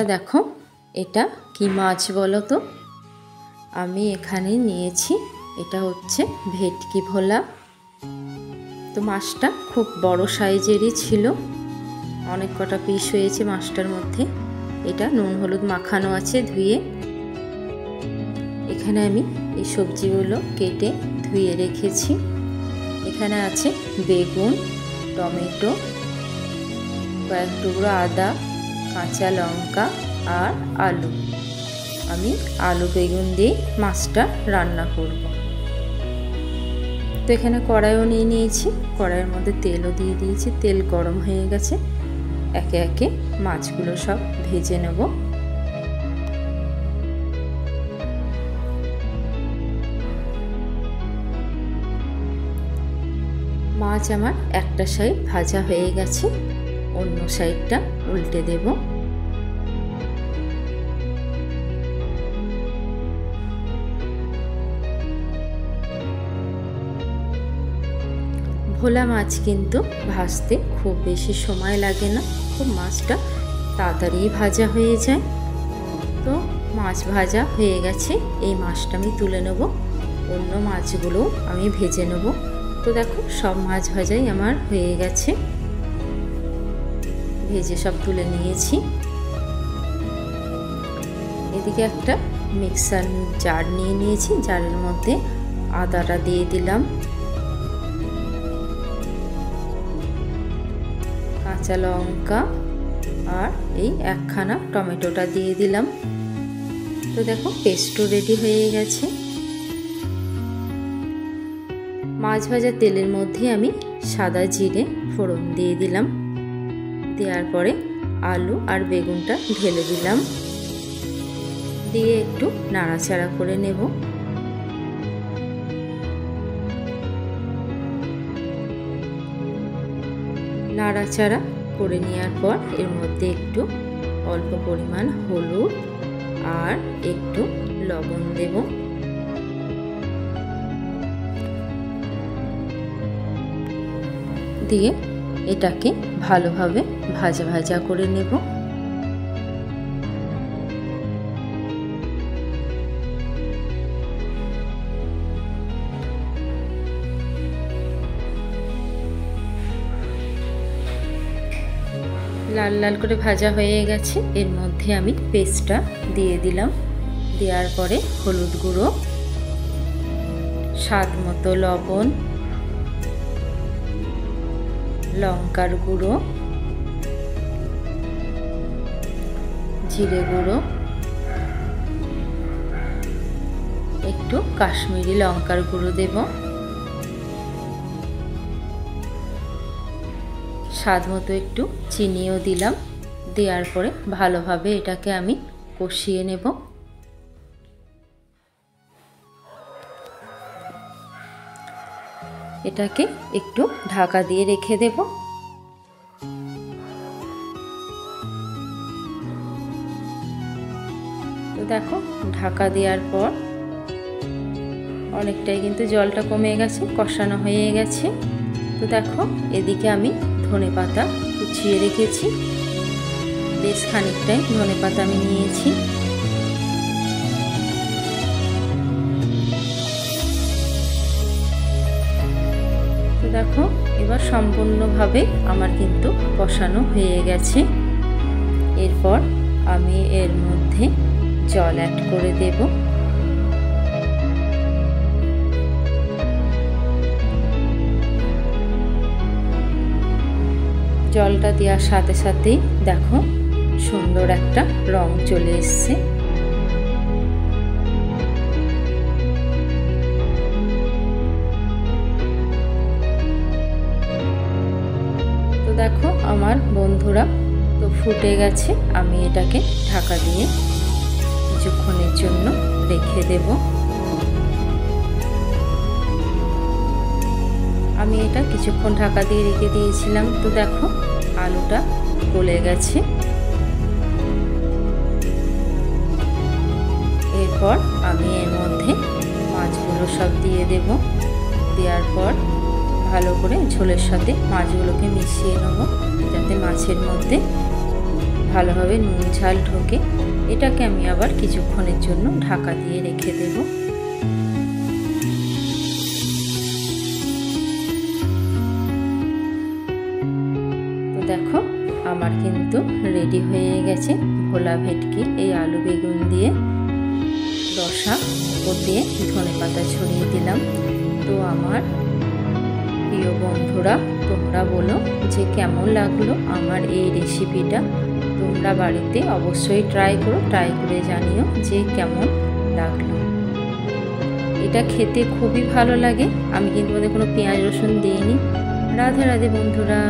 বন্ধুরা দেখো এটা কি মাছ বলো তো। আমি এখানে নিয়েছি, এটা হচ্ছে ভেটকি ভোলা। তো মাছটা খুব বড় সাইজেরই ছিল, অনেক কটা পিস হয়েছে মাছটার মধ্যে। এটা নুন হলুদ মাখানো আছে ধুয়ে। এখানে আমি এই সবজিগুলো কেটে ধুয়ে রেখেছি। এখানে আছে বেগুন, টমেটো, কয়েক টুকরো আদা, কাঁচা লঙ্কা আর আলু। আমি আলু বেগুন দিয়ে মাছটা রান্না করব। তো এখানে কড়াইও নিয়ে নিয়েছি, কড়াইয়ের মধ্যে তেলও দিয়ে দিয়েছি। তেল গরম হয়ে গেছে, একে একে মাছগুলো সব ভেজে নেব। মাছ আমার একটা সাইড ভাজা হয়ে গেছে, অন্য সাইডটা উল্টে দেব। ভোলা মাছ কিন্তু ভাজতে খুব বেশি সময় লাগে না, খুব মাছটা তাড়াতাড়ি ভাজা হয়ে যায়। তো মাছ ভাজা হয়ে গেছে, এই মাছটা আমি তুলে নেব, অন্য মাছগুলো আমি ভেজে নেব। তো দেখো সব মাছ ভাজাই আমার হয়ে গেছে, ভেজে সব তুলে নিয়েছি। এদিকে একটা মিক্সার জার নিয়ে নিয়েছি, জারের মধ্যে আদাটা দিয়ে দিলাম, কাঁচা লঙ্কা আর এই একখানা টমেটোটা দিয়ে দিলাম। তো দেখো পেস্টও রেডি হয়ে গেছে। মাছ ভাজা তেলের মধ্যে আমি সাদা জিরে ফোড়ন দিয়ে দিলাম, দেওয়ার পরে আলু আর বেগুনটা ঢেলে দিলাম, দিয়ে একটু নাড়াচাড়া করে নেব। নাড়াচাড়া করে নেওয়ার পর এর মধ্যে একটু অল্প পরিমাণ হলুদ আর একটু লবণ দেব। দিয়ে এটাকে ভালোভাবে ভাজা ভাজা করে নেব। লাল লাল করে ভাজা হয়ে গেছে, এর মধ্যে আমি পেস্টটা দিয়ে দিলাম। দেওয়ার পরে হলুদ গুঁড়ো, স্বাদ মতো লবণ, লঙ্কার গুঁড়ো, জিরে গুঁড়ো, একটু কাশ্মীরি লঙ্কার গুঁড়ো দেব, স্বাদ মতো একটু চিনিও দিলাম। দেওয়ার পরে ভালোভাবে এটাকে আমি কষিয়ে নেব। এটাকে একটু ঢাকা দিয়ে রেখে দেব। তো দেখো ঢাকা দেওয়ার পর অনেকটাই কিন্তু জলটা কমে গেছে, কষানো হয়ে গেছে। তো দেখো এদিকে আমি ধনেপাতা কুচিয়ে রেখেছি, বেশ খানিকটাই ধনেপাতা আমি নিয়েছি। তো দেখো এবার সম্পূর্ণভাবে আমার কিন্তু কষানো হয়ে গেছে। এরপর আমি এর মধ্যে জল অ্যাড করে দেব। জলটা দেওয়ার সাথে সাথেই দেখো সুন্দর একটা রং চলে এসছে। তো দেখো আমার বন্ধুরা তো ফুটে গেছে, আমি এটাকে ঢাকা দিয়ে কিছুক্ষণের জন্য রেখে দেব। আমি এটা কিছুক্ষণ ঢাকা দিয়ে রেখে দিয়েছিলাম। তো দেখো আলুটা গলে গেছে। এরপর আমি এর মধ্যে মাছগুলো সব দিয়ে দেব। দেওয়ার পর ভালো করে ঝোলের সাথে মাছগুলোকে মিশিয়ে নেব, যাতে মাছের মধ্যে ভালোভাবে নুন ঝাল ঢোকে। এটাকে আমি আবার কিছুক্ষণের জন্য ঢাকা দিয়ে রেখে দেব। তো দেখো আমার কিন্তু রেডি হয়ে গেছে ভোলা ভেটকি এই আলু বেগুন দিয়ে রসা। উপর দিয়ে ধনেপাতা ছড়িয়ে দিলাম। তো আমার প্রিয় বন্ধুরা, তোমরা বলো যে কেমন লাগলো আমার এই রেসিপিটা। তোমরা বাড়িতে অবশ্যই ট্রাই করো, ট্রাই করে জানিও যে কেমন লাগলো। এটা খেতে খুবই ভালো লাগে। আমি কিন্তু কোনো পেঁয়াজ রসুন দিইনি। রাধে রাধে বন্ধুরা।